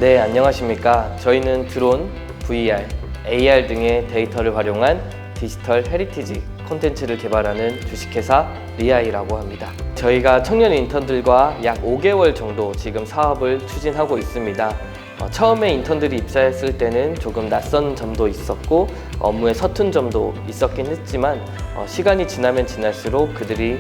네, 안녕하십니까. 저희는 드론, VR, AR 등의 데이터를 활용한 디지털 헤리티지 콘텐츠를 개발하는 주식회사 리아이라고 합니다. 저희가 청년 인턴들과 약 5개월 정도 지금 사업을 추진하고 있습니다. 처음에 인턴들이 입사했을 때는 조금 낯선 점도 있었고 업무에 서툰 점도 있었긴 했지만 시간이 지나면 지날수록 그들이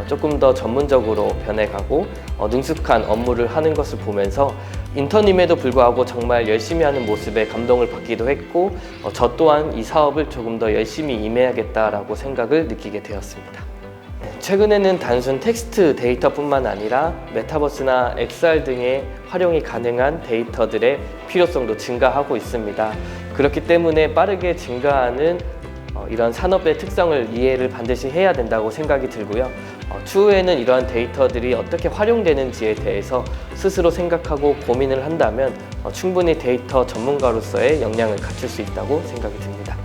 조금 더 전문적으로 변해가고 능숙한 업무를 하는 것을 보면서 인턴임에도 불구하고 정말 열심히 하는 모습에 감동을 받기도 했고 저 또한 이 사업을 조금 더 열심히 임해야겠다라고 생각을 느끼게 되었습니다. 최근에는 단순 텍스트 데이터뿐만 아니라 메타버스나 XR 등의 활용이 가능한 데이터들의 필요성도 증가하고 있습니다. 그렇기 때문에 빠르게 증가하는 이런 산업의 특성을 이해를 반드시 해야 된다고 생각이 들고요. 추후에는 이러한 데이터들이 어떻게 활용되는지에 대해서 스스로 생각하고 고민을 한다면 충분히 데이터 전문가로서의 역량을 갖출 수 있다고 생각이 듭니다.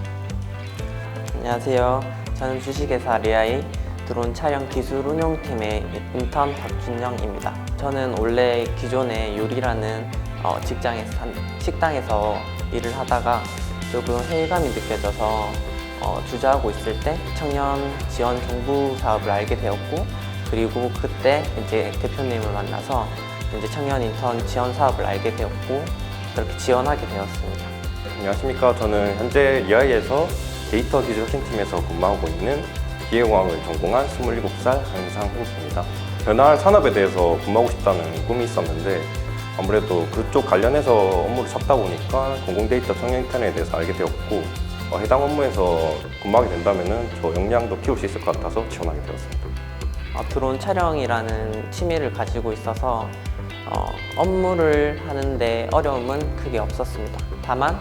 안녕하세요. 저는 주식회사 리아이 드론 촬영 기술 운용팀의 인턴 박준영입니다. 저는 원래 기존에 요리라는 식당에서 일을 하다가 조금 회의감이 느껴져서 주저하고 있을 때 청년 지원 정부 사업을 알게 되었고, 그리고 그때 이제 대표님을 만나서 이제 청년 인턴 지원 사업을 알게 되었고 그렇게 지원하게 되었습니다. 안녕하십니까. 저는 현재 리아이에서 데이터 기술 혁신팀에서 근무하고 있는 기계공학을 전공한 27살 한상훈입니다. 변화할 산업에 대해서 근무하고 싶다는 꿈이 있었는데 아무래도 그쪽 관련해서 업무를 찾다 보니까 공공데이터 청년 인턴에 대해서 알게 되었고 해당 업무에서 근무하게 된다면 저 역량도 키울 수 있을 것 같아서 지원하게 되었습니다. 드론 촬영이라는 취미를 가지고 있어서 업무를 하는데 어려움은 크게 없었습니다. 다만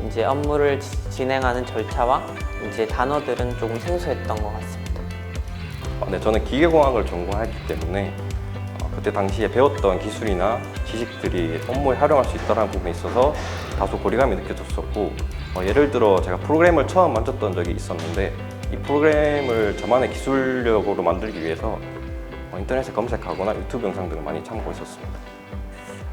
이제 업무를 진행하는 절차와 이제 단어들은 조금 생소했던 것 같습니다. 네, 저는 기계공학을 전공했기 때문에 그때 당시에 배웠던 기술이나 지식들이 업무에 활용할 수 있다는 부분에 있어서 다소 거리감이 느껴졌었고 예를 들어 제가 프로그램을 처음 만졌던 적이 있었는데 이 프로그램을 저만의 기술력으로 만들기 위해서 인터넷에 검색하거나 유튜브 영상 등을 많이 참고했었습니다.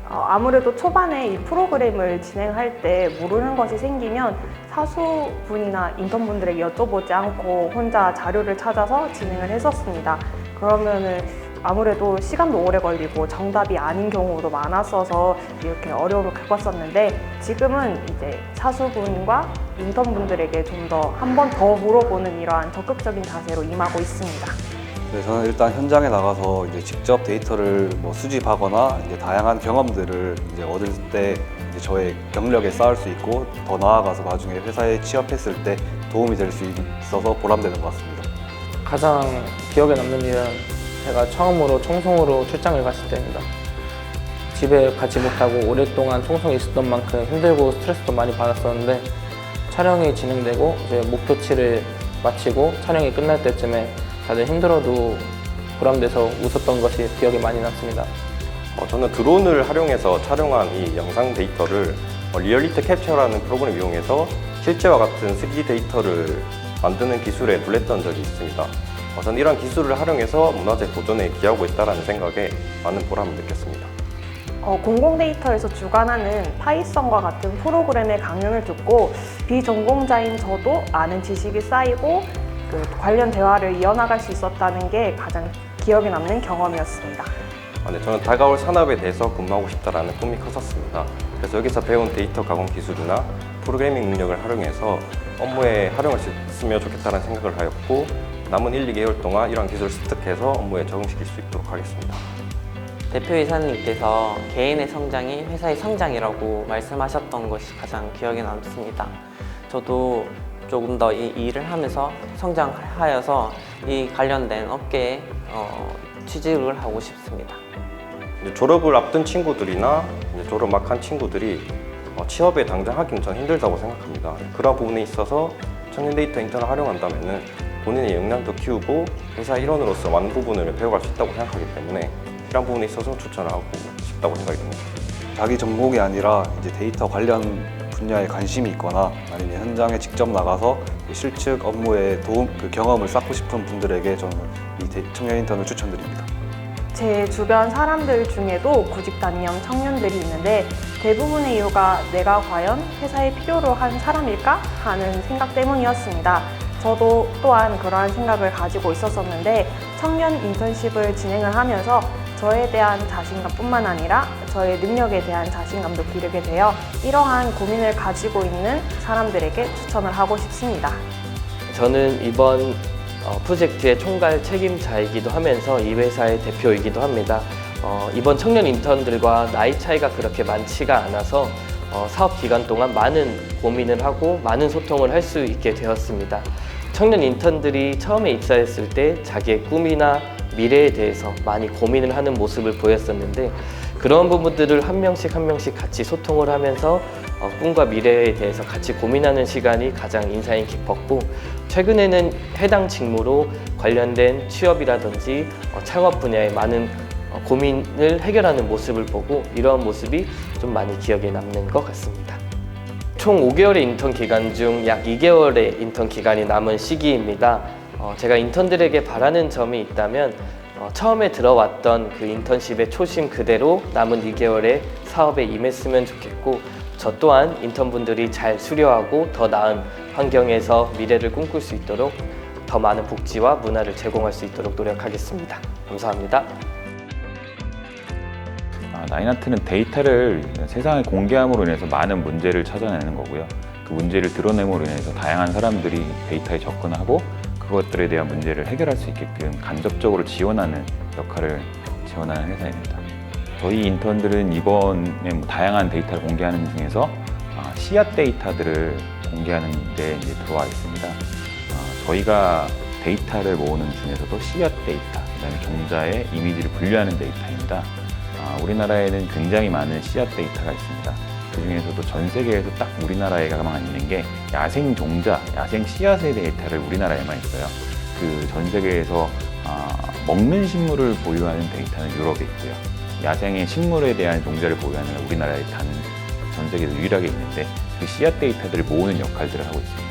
아무래도 초반에 이 프로그램을 진행할 때 모르는 것이 생기면 사수분이나 인턴분들에게 여쭤보지 않고 혼자 자료를 찾아서 진행을 했었습니다. 그러면은 아무래도 시간도 오래 걸리고 정답이 아닌 경우도 많았어서 이렇게 어려움을 겪었었는데 지금은 이제 사수분과 인턴분들에게 좀 더 한 번 더 물어보는 이러한 적극적인 자세로 임하고 있습니다. 네, 저는 일단 현장에 나가서 이제 직접 데이터를 수집하거나 이제 다양한 경험들을 이제 얻을 때 이제 저의 경력에 쌓을 수 있고 더 나아가서 나중에 회사에 취업했을 때 도움이 될 수 있어서 보람되는 것 같습니다. 가장 기억에 남는 일은 제가 처음으로 청송으로 출장을 갔을 때입니다. 집에 가지 못하고 오랫동안 청송에 있었던 만큼 힘들고 스트레스도 많이 받았었는데 촬영이 진행되고 이제 목표치를 마치고 촬영이 끝날 때쯤에 다들 힘들어도 보람돼서 웃었던 것이 기억에 많이 남습니다. 저는 드론을 활용해서 촬영한 이 영상 데이터를 리얼리티 캡처라는 프로그램을 이용해서 실제와 같은 3D 데이터를 만드는 기술에 놀랬던 적이 있습니다. 저는 이런 기술을 활용해서 문화재 보존에 기여하고 있다는 생각에 많은 보람을 느꼈습니다. 공공데이터에서 주관하는 파이썬과 같은 프로그램의 강연을 듣고 비전공자인 저도 아는 지식이 쌓이고 관련 대화를 이어나갈 수 있었다는 게 가장 기억에 남는 경험이었습니다. 네, 저는 다가올 산업에 대해서 근무하고 싶다는 꿈이 컸었습니다. 그래서 여기서 배운 데이터 가공 기술이나 프로그래밍 능력을 활용해서 업무에 활용할 수 있으면 좋겠다는 생각을 하였고 남은 1, 2개월 동안 이러한 기술을 습득해서 업무에 적응시킬 수 있도록 하겠습니다. 대표이사님께서 개인의 성장이 회사의 성장이라고 말씀하셨던 것이 가장 기억에 남습니다. 저도 조금 더 이 일을 하면서 성장하여서 이 관련된 업계에 취직을 하고 싶습니다. 졸업을 앞둔 친구들이나 졸업 막 한 친구들이 취업에 당장 하기는 전 힘들다고 생각합니다. 그런 부분에 있어서 청년 데이터 인턴을 활용한다면 본인의 역량도 키우고 회사 일원으로서 많은 부분을 배워갈 수 있다고 생각하기 때문에 이런 부분에 있어서 추천을 하고 싶다고 생각이 듭니다. 자기 전공이 아니라 이제 데이터 관련 분야에 관심이 있거나 아니면 현장에 직접 나가서 실측 업무에 경험을 쌓고 싶은 분들에게 저는 이 청년 인턴을 추천드립니다. 제 주변 사람들 중에도 구직 단년 청년들이 있는데 대부분의 이유가 내가 과연 회사에 필요로 한 사람일까 하는 생각 때문이었습니다. 저도 또한 그러한 생각을 가지고 있었었는데 청년 인턴십을 진행을 하면서 저에 대한 자신감뿐만 아니라 저의 능력에 대한 자신감도 기르게 되어 이러한 고민을 가지고 있는 사람들에게 추천을 하고 싶습니다. 저는 이번 프로젝트의 총괄 책임자이기도 하면서 이 회사의 대표이기도 합니다. 이번 청년 인턴들과 나이 차이가 그렇게 많지가 않아서 사업 기간 동안 많은 고민을 하고 많은 소통을 할 수 있게 되었습니다. 청년 인턴들이 처음에 입사했을 때 자기의 꿈이나 미래에 대해서 많이 고민을 하는 모습을 보였었는데 그런 부분들을 한 명씩 같이 소통을 하면서 꿈과 미래에 대해서 같이 고민하는 시간이 가장 인상이 깊었고 최근에는 해당 직무로 관련된 취업이라든지 창업 분야의 많은 고민을 해결하는 모습을 보고 이러한 모습이 좀 많이 기억에 남는 것 같습니다. 총 5개월의 인턴 기간 중 약 2개월의 인턴 기간이 남은 시기입니다. 제가 인턴들에게 바라는 점이 있다면 처음에 들어왔던 그 인턴십의 초심 그대로 남은 2개월의 사업에 임했으면 좋겠고 저 또한 인턴분들이 잘 수료하고 더 나은 환경에서 미래를 꿈꿀 수 있도록 더 많은 복지와 문화를 제공할 수 있도록 노력하겠습니다. 감사합니다. 나인아트는 데이터를 세상에 공개함으로 인해서 많은 문제를 찾아내는 거고요. 그 문제를 드러냄으로 인해서 다양한 사람들이 데이터에 접근하고 그것들에 대한 문제를 해결할 수 있게끔 간접적으로 지원하는 역할을 지원하는 회사입니다. 저희 인턴들은 이번에 다양한 데이터를 공개하는 중에서 씨앗 데이터들을 공개하는 데 이제 들어와 있습니다. 저희가 데이터를 모으는 중에서도 씨앗 데이터, 그다음에 종자의 이미지를 분류하는 데이터입니다. 우리나라에는 굉장히 많은 씨앗 데이터가 있습니다. 그 중에서도 전 세계에서 딱 우리나라에만 있는 게 야생 종자, 야생 씨앗의 데이터를 우리나라에만 있어요. 그 전 세계에서 먹는 식물을 보유하는 데이터는 유럽에 있고요. 야생의 식물에 대한 종자를 보유하는 우리나라에 전 세계에서 유일하게 있는데 그 씨앗 데이터들을 모으는 역할들을 하고 있습니다.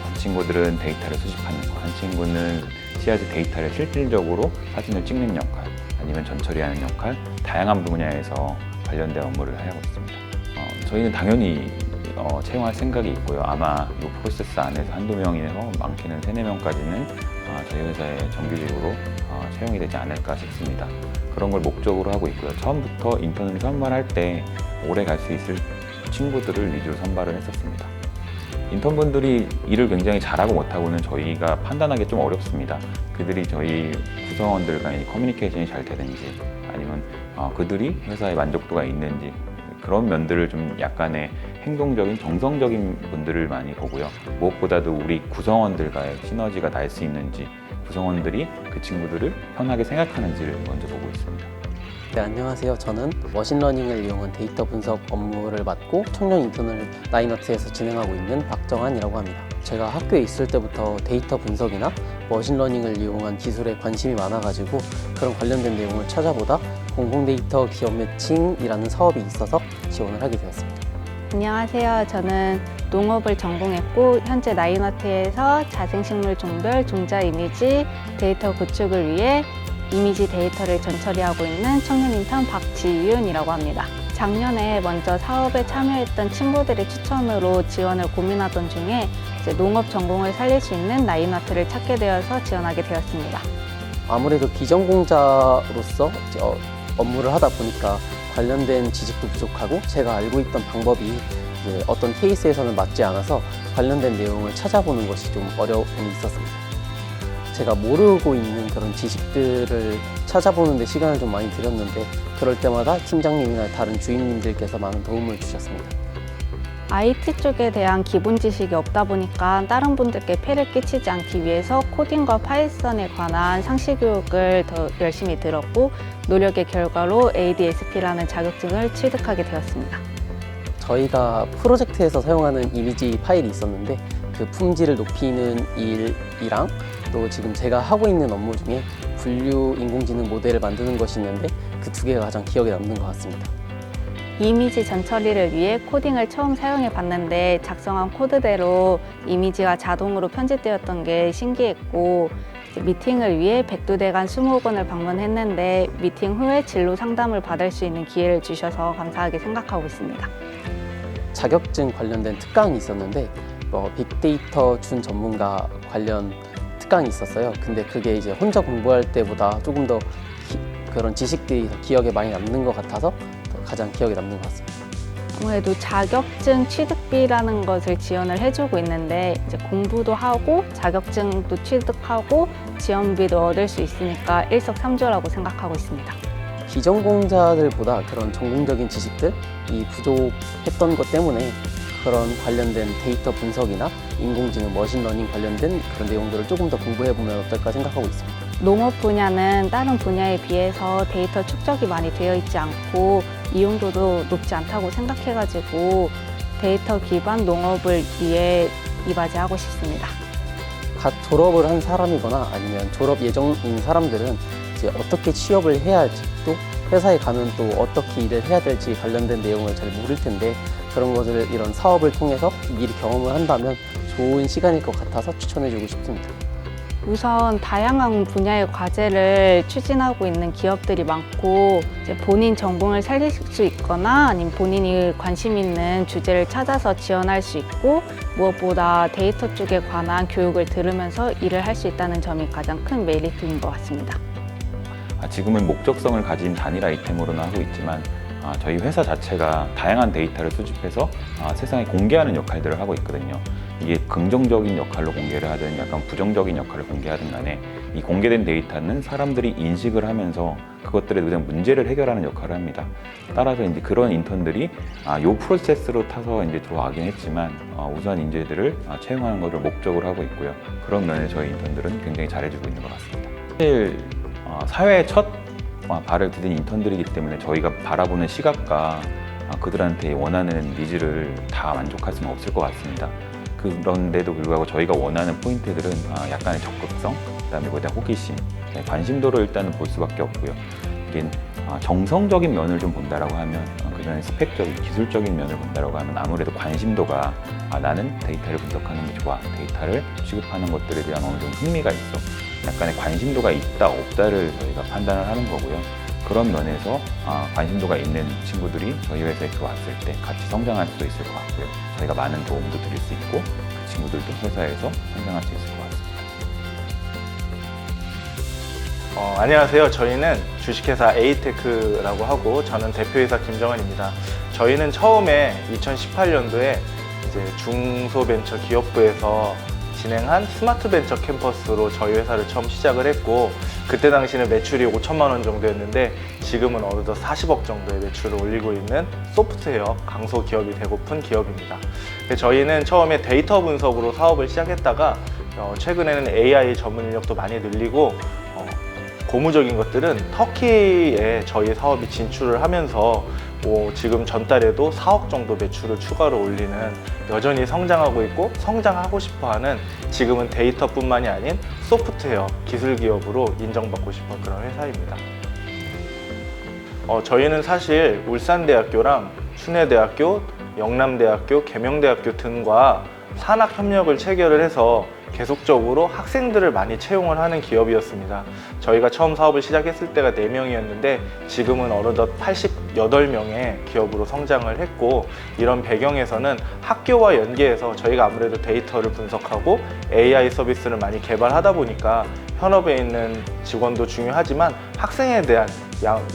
한 친구들은 데이터를 수집하는 거, 한 친구는 씨앗의 데이터를 실질적으로 사진을 찍는 역할, 아니면 전처리하는 역할, 다양한 분야에서 관련된 업무를 하고 있습니다. 저희는 당연히 채용할 생각이 있고요. 아마 이 프로세스 안에서 한두 명에서 많게는 3-4명까지는 저희 회사에 정규직으로 채용이 되지 않을까 싶습니다. 그런 걸 목적으로 하고 있고요. 처음부터 인턴을 선발할 때 오래 갈 수 있을 친구들을 위주로 선발을 했었습니다. 인턴분들이 일을 굉장히 잘하고 못하고는 저희가 판단하기 좀 어렵습니다. 그들이 저희 구성원들과 커뮤니케이션이 잘 되는지 아니면 그들이 회사에 만족도가 있는지 그런 면들을 좀 약간의 행동적인 정성적인 분들을 많이 보고요. 무엇보다도 우리 구성원들과의 시너지가 날 수 있는지 구성원들이 그 친구들을 편하게 생각하는지를 먼저 보고 있습니다. 네, 안녕하세요. 저는 머신러닝을 이용한 데이터 분석 업무를 맡고 청년 인턴을 나인아트에서 진행하고 있는 박정한이라고 합니다. 제가 학교에 있을 때부터 데이터 분석이나 머신러닝을 이용한 기술에 관심이 많아가지고 그런 관련된 내용을 찾아보다 공공데이터 기업 매칭이라는 사업이 있어서 지원을 하게 되었습니다. 안녕하세요. 저는 농업을 전공했고 현재 나인아트에서 자생식물 종별 종자 이미지 데이터 구축을 위해 이미지 데이터를 전처리하고 있는 청년 인턴 박지윤이라고 합니다. 작년에 먼저 사업에 참여했던 친구들의 추천으로 지원을 고민하던 중에 이제 농업 전공을 살릴 수 있는 나인아트를 찾게 되어서 지원하게 되었습니다. 아무래도 기전공자로서 업무를 하다 보니까 관련된 지식도 부족하고 제가 알고 있던 방법이 이제 어떤 케이스에서는 맞지 않아서 관련된 내용을 찾아보는 것이 좀 어려움이 있었습니다. 제가 모르고 있는 그런 지식들을 찾아보는 데 시간을 좀 많이 들였는데 그럴 때마다 팀장님이나 다른 주임님들께서 많은 도움을 주셨습니다. IT 쪽에 대한 기본 지식이 없다 보니까 다른 분들께 폐를 끼치지 않기 위해서 코딩과 파이썬에 관한 상시 교육을 더 열심히 들었고 노력의 결과로 ADSP라는 자격증을 취득하게 되었습니다. 저희가 프로젝트에서 사용하는 이미지 파일이 있었는데 그 품질을 높이는 일이랑 또 지금 제가 하고 있는 업무 중에 분류 인공지능 모델을 만드는 것이 있는데 그 두 개가 가장 기억에 남는 것 같습니다. 이미지 전처리를 위해 코딩을 처음 사용해 봤는데 작성한 코드대로 이미지가 자동으로 편집되었던 게 신기했고 미팅을 위해 백두대간 20군을 방문했는데 미팅 후에 진로 상담을 받을 수 있는 기회를 주셔서 감사하게 생각하고 있습니다. 자격증 관련된 특강이 있었는데 빅데이터 준 전문가 관련 특강이 있었어요. 근데 그게 이제 혼자 공부할 때보다 조금 더 그런 지식들이 기억에 많이 남는 것 같아서 가장 기억에 남는 것 같습니다. 아무래도 자격증 취득비라는 것을 지원을 해주고 있는데 이제 공부도 하고 자격증도 취득하고 지원비도 얻을 수 있으니까 일석삼조라고 생각하고 있습니다. 비전공자들보다 그런 전공적인 지식들이 부족했던 것 때문에 그런 관련된 데이터 분석이나 인공지능, 머신러닝 관련된 그런 내용들을 조금 더 공부해보면 어떨까 생각하고 있습니다. 농업 분야는 다른 분야에 비해서 데이터 축적이 많이 되어 있지 않고 이용도도 높지 않다고 생각해가지고 데이터 기반 농업을 위해 이바지하고 싶습니다. 갓 졸업을 한 사람이거나 아니면 졸업 예정인 사람들은 이제 어떻게 취업을 해야 할지 또 회사에 가면 또 어떻게 일을 해야 될지 관련된 내용을 잘 모를 텐데 그런 것을 이런 사업을 통해서 미리 경험을 한다면 좋은 시간일 것 같아서 추천해주고 싶습니다. 우선 다양한 분야의 과제를 추진하고 있는 기업들이 많고 이제 본인 전공을 살릴 수 있거나 아니면 본인이 관심 있는 주제를 찾아서 지원할 수 있고 무엇보다 데이터 쪽에 관한 교육을 들으면서 일을 할 수 있다는 점이 가장 큰 메리트인 것 같습니다. 지금은 목적성을 가진 단일 아이템으로는 하고 있지만 저희 회사 자체가 다양한 데이터를 수집해서 세상에 공개하는 역할들을 하고 있거든요. 이게 긍정적인 역할로 공개를 하든 약간 부정적인 역할을 공개하든 간에 이 공개된 데이터는 사람들이 인식을 하면서 그것들에 대한 문제를 해결하는 역할을 합니다. 따라서 이제 그런 인턴들이 요 프로세스로 타서 이제 들어가긴 했지만 우수한 인재들을 채용하는 것을 목적으로 하고 있고요. 그런 면에 저희 인턴들은 굉장히 잘해주고 있는 것 같습니다. 사실 사회의 첫 발을 디딘 인턴들이기 때문에 저희가 바라보는 시각과 그들한테 원하는 니즈를 다 만족할 수는 없을 것 같습니다. 그런데도 불구하고 저희가 원하는 포인트들은 약간의 적극성, 그다음에 거기다 호기심, 관심도를 일단은 볼 수밖에 없고요. 이게 정성적인 면을 좀 본다라고 하면 그전에 스펙적인 기술적인 면을 본다라고 하면 아무래도 관심도가 나는 데이터를 분석하는 게 좋아, 데이터를 취급하는 것들에 대한 어느 정도 흥미가 있어, 약간의 관심도가 있다 없다를 저희가 판단을 하는 거고요. 그런 면에서 관심도가 있는 친구들이 저희 회사에 들어왔을 때 같이 성장할 수도 있을 것 같고요. 저희가 많은 도움도 드릴 수 있고 그 친구들도 회사에서 성장할 수 있을 것 같습니다. 안녕하세요. 저희는 주식회사 에이테크라고 하고 저는 대표이사 김정은입니다. 저희는 처음에 2018년도에 이제 중소벤처기업부에서 진행한 스마트벤처 캠퍼스로 저희 회사를 처음 시작을 했고 그때 당시는 매출이 5천만 원 정도였는데 지금은 어느덧 40억 정도의 매출을 올리고 있는 소프트웨어 강소기업이 되고픈 기업입니다. 저희는 처음에 데이터 분석으로 사업을 시작했다가 최근에는 AI 전문 인력도 많이 늘리고 고무적인 것들은 터키에 저희 사업이 진출을 하면서 지금 전달에도 4억 정도 매출을 추가로 올리는 여전히 성장하고 있고 성장하고 싶어하는 지금은 데이터뿐만이 아닌 소프트웨어 기술 기업으로 인정받고 싶은 그런 회사입니다. 저희는 사실 울산대학교랑 순회대학교, 영남대학교, 계명대학교 등과 산학협력을 체결을 해서 계속적으로 학생들을 많이 채용을 하는 기업이었습니다. 저희가 처음 사업을 시작했을 때가 4명이었는데 지금은 어느덧 88명의 기업으로 성장을 했고 이런 배경에서는 학교와 연계해서 저희가 아무래도 데이터를 분석하고 AI 서비스를 많이 개발하다 보니까 현업에 있는 직원도 중요하지만 학생에 대한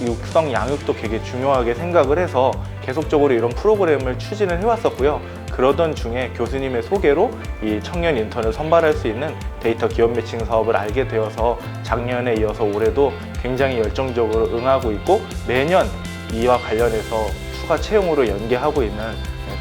육성 양육도 되게 중요하게 생각을 해서 계속적으로 이런 프로그램을 추진을 해왔었고요. 그러던 중에 교수님의 소개로 이 청년 인턴을 선발할 수 있는 데이터 기업 매칭 사업을 알게 되어서 작년에 이어서 올해도 굉장히 열정적으로 응하고 있고 매년 이와 관련해서 추가 채용으로 연계하고 있는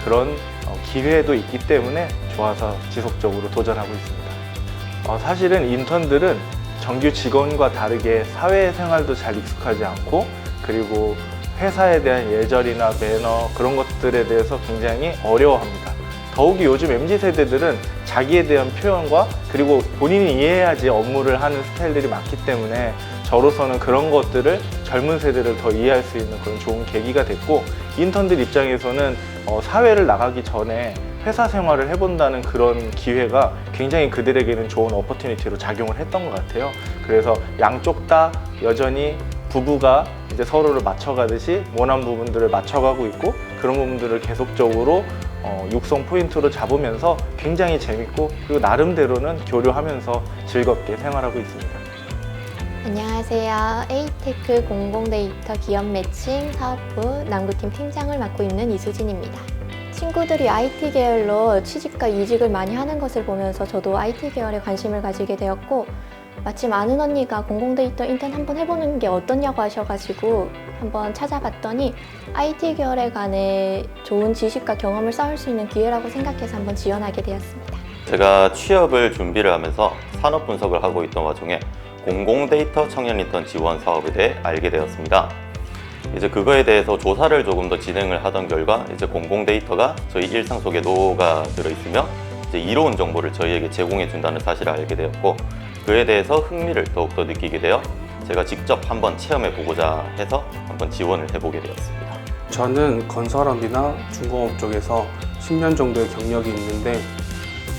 그런 기회도 있기 때문에 좋아서 지속적으로 도전하고 있습니다. 사실은 인턴들은 정규 직원과 다르게 사회생활도 잘 익숙하지 않고 그리고 회사에 대한 예절이나 매너 그런 것들에 대해서 굉장히 어려워합니다. 더욱이 요즘 MZ세대들은 자기에 대한 표현과 그리고 본인이 이해해야지 업무를 하는 스타일들이 많기 때문에 저로서는 그런 것들을 젊은 세대를 더 이해할 수 있는 그런 좋은 계기가 됐고 인턴들 입장에서는 사회를 나가기 전에 회사 생활을 해본다는 그런 기회가 굉장히 그들에게는 좋은 어퍼튜니티로 작용을 했던 것 같아요. 그래서 양쪽 다 여전히 부부가 이제 서로를 맞춰가듯이 원하는 부분들을 맞춰가고 있고, 그런 부분들을 계속적으로 육성 포인트로 잡으면서 굉장히 재밌고, 그리고 나름대로는 교류하면서 즐겁게 생활하고 있습니다. 안녕하세요. 에이테크 공공데이터 기업 매칭 사업부 남구팀 팀장을 맡고 있는 이수진입니다. 친구들이 IT 계열로 취직과 이직을 많이 하는 것을 보면서 저도 IT 계열에 관심을 가지게 되었고, 마침 아는 언니가 공공데이터 인턴 한번 해보는 게 어떠냐고 하셔가지고 한번 찾아봤더니 IT 계열에 관해 좋은 지식과 경험을 쌓을 수 있는 기회라고 생각해서 한번 지원하게 되었습니다. 제가 취업을 준비를 하면서 산업 분석을 하고 있던 와중에 공공데이터 청년 인턴 지원 사업에 대해 알게 되었습니다. 이제 그거에 대해서 조사를 조금 더 진행을 하던 결과 이제 공공데이터가 저희 일상 속에 녹아들어 있으며 이제 이로운 정보를 저희에게 제공해 준다는 사실을 알게 되었고, 그에 대해서 흥미를 더욱더 느끼게 되어 제가 직접 한번 체험해 보고자 해서 한번 지원을 해보게 되었습니다. 저는 건설업이나 중공업 쪽에서 10년 정도의 경력이 있는데,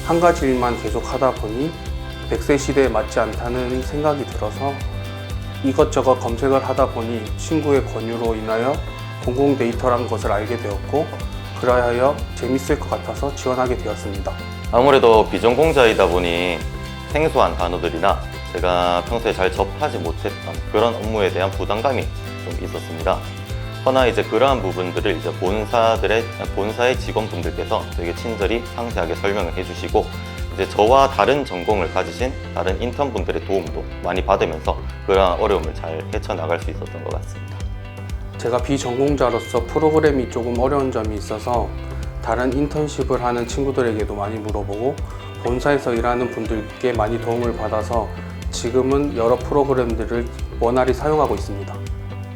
한 가지 일만 계속 하다 보니 100세 시대에 맞지 않다는 생각이 들어서 이것저것 검색을 하다 보니 친구의 권유로 인하여 공공데이터라는 것을 알게 되었고, 그러하여 재밌을 것 같아서 지원하게 되었습니다. 아무래도 비전공자이다 보니 생소한 단어들이나 제가 평소에 잘 접하지 못했던 그런 업무에 대한 부담감이 좀 있었습니다. 허나 이제 그러한 부분들을 이제 본사의 직원분들께서 되게 친절히 상세하게 설명을 해주시고, 이제 저와 다른 전공을 가지신 다른 인턴분들의 도움도 많이 받으면서 그러한 어려움을 잘 헤쳐나갈 수 있었던 것 같습니다. 제가 비전공자로서 프로그램이 조금 어려운 점이 있어서 다른 인턴십을 하는 친구들에게도 많이 물어보고 본사에서 일하는 분들께 많이 도움을 받아서 지금은 여러 프로그램들을 원활히 사용하고 있습니다.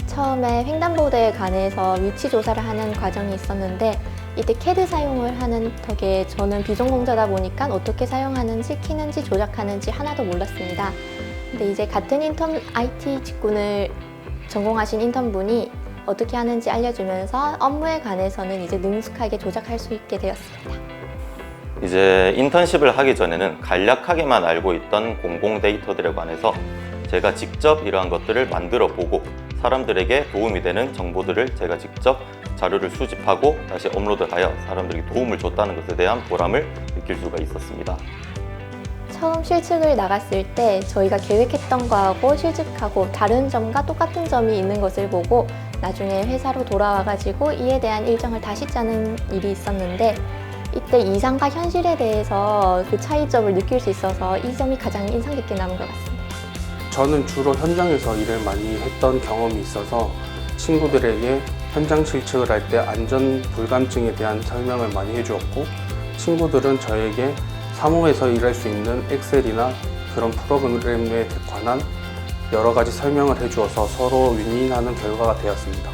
처음에 횡단보도에 관해서 위치 조사를 하는 과정이 있었는데, 이때 CAD 사용을 하는 덕에 저는 비전공자다 보니까 어떻게 사용하는지, 키는지, 조작하는지 하나도 몰랐습니다. 근데 이제 같은 인턴 IT 직군을 전공하신 인턴분이 어떻게 하는지 알려주면서 업무에 관해서는 이제 능숙하게 조작할 수 있게 되었습니다. 이제 인턴십을 하기 전에는 간략하게만 알고 있던 공공데이터들에 관해서 제가 직접 이러한 것들을 만들어 보고 사람들에게 도움이 되는 정보들을 제가 직접 자료를 수집하고 다시 업로드하여 사람들에게 도움을 줬다는 것에 대한 보람을 느낄 수가 있었습니다. 처음 실측을 나갔을 때 저희가 계획했던 거하고 실측하고 다른 점과 똑같은 점이 있는 것을 보고 나중에 회사로 돌아와가지고 이에 대한 일정을 다시 짜는 일이 있었는데, 이때 이상과 현실에 대해서 그 차이점을 느낄 수 있어서 이 점이 가장 인상 깊게 남은 것 같습니다. 저는 주로 현장에서 일을 많이 했던 경험이 있어서 친구들에게 현장 실측을 할 때 안전 불감증에 대한 설명을 많이 해주었고, 친구들은 저에게 사무에서 일할 수 있는 엑셀이나 그런 프로그램에 관한 여러 가지 설명을 해주어서 서로 윈윈하는 결과가 되었습니다.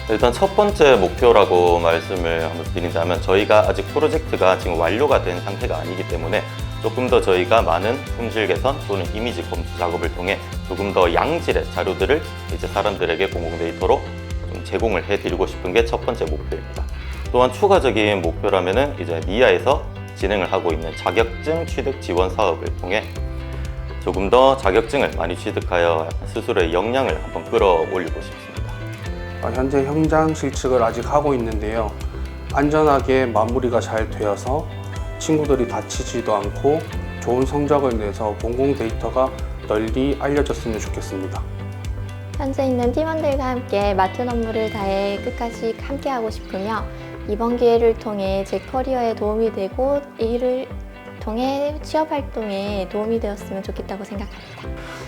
일단 첫 번째 목표라고 말씀을 한번 드리자면, 저희가 아직 프로젝트가 지금 완료가 된 상태가 아니기 때문에 조금 더 저희가 많은 품질 개선 또는 이미지 검수 작업을 통해 조금 더 양질의 자료들을 이제 사람들에게 공공데이터로 좀 제공을 해드리고 싶은 게 첫 번째 목표입니다. 또한 추가적인 목표라면은 이제 니아에서 진행을 하고 있는 자격증 취득 지원 사업을 통해 조금 더 자격증을 많이 취득하여 스스로의 역량을 한번 끌어올리고 싶습니다. 현재 현장 실측을 아직 하고 있는데요. 안전하게 마무리가 잘 되어서 친구들이 다치지도 않고 좋은 성적을 내서 공공데이터가 널리 알려졌으면 좋겠습니다. 현재 있는 팀원들과 함께 맡은 업무를 다해 끝까지 함께하고 싶으며, 이번 기회를 통해 제 커리어에 도움이 되고 이를 통해 취업 활동에 도움이 되었으면 좋겠다고 생각합니다.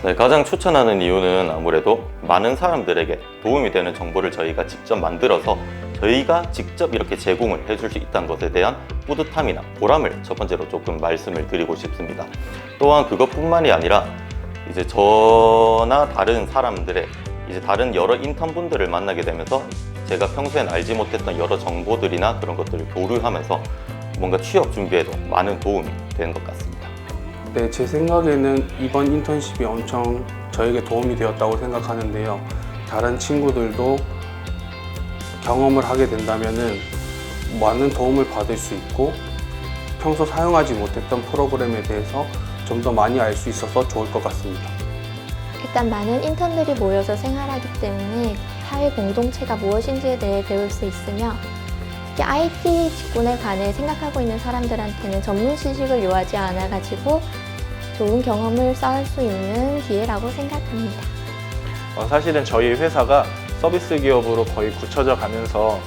네, 가장 추천하는 이유는 아무래도 많은 사람들에게 도움이 되는 정보를 저희가 직접 만들어서 저희가 직접 이렇게 제공을 해줄 수 있다는 것에 대한 뿌듯함이나 보람을 첫 번째로 조금 말씀을 드리고 싶습니다. 또한 그것뿐만이 아니라 이제 저나 다른 사람들의 이제 다른 여러 인턴분들을 만나게 되면서 제가 평소엔 알지 못했던 여러 정보들이나 그런 것들을 교류하면서 뭔가 취업 준비에도 많은 도움이 되는 것 같습니다. 네, 제 생각에는 이번 인턴십이 엄청 저에게 도움이 되었다고 생각하는데요. 다른 친구들도 경험을 하게 된다면은 많은 도움을 받을 수 있고 평소 사용하지 못했던 프로그램에 대해서 좀 더 많이 알 수 있어서 좋을 것 같습니다. 일단 많은 인턴들이 모여서 생활하기 때문에 사회 공동체가 무엇인지에 대해 배울 수 있으며 특히 IT 직군에 관해 생각하고 있는 사람들한테는 전문 지식을 요하지 않아가지고 좋은 경험을 쌓을 수 있는 기회라고 생각합니다. 사실은 저희 회사가 서비스 기업으로 거의 굳혀져 가면서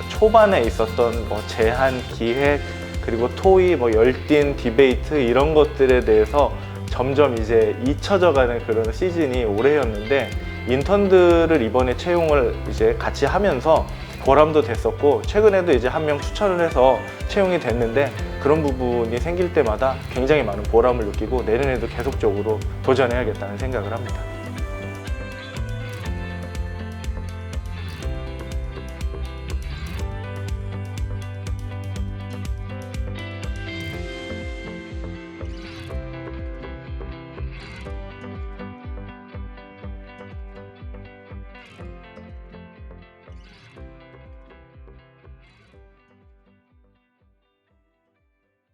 초반에 있었던 제한, 기획, 그리고 토의, 열띤 디베이트 이런 것들에 대해서 점점 이제 잊혀져가는 그런 시즌이 올해였는데 인턴들을 이번에 채용을 이제 같이 하면서 보람도 됐었고 최근에도 이제 한 명 추천을 해서 채용이 됐는데 그런 부분이 생길 때마다 굉장히 많은 보람을 느끼고 내년에도 계속적으로 도전해야겠다는 생각을 합니다.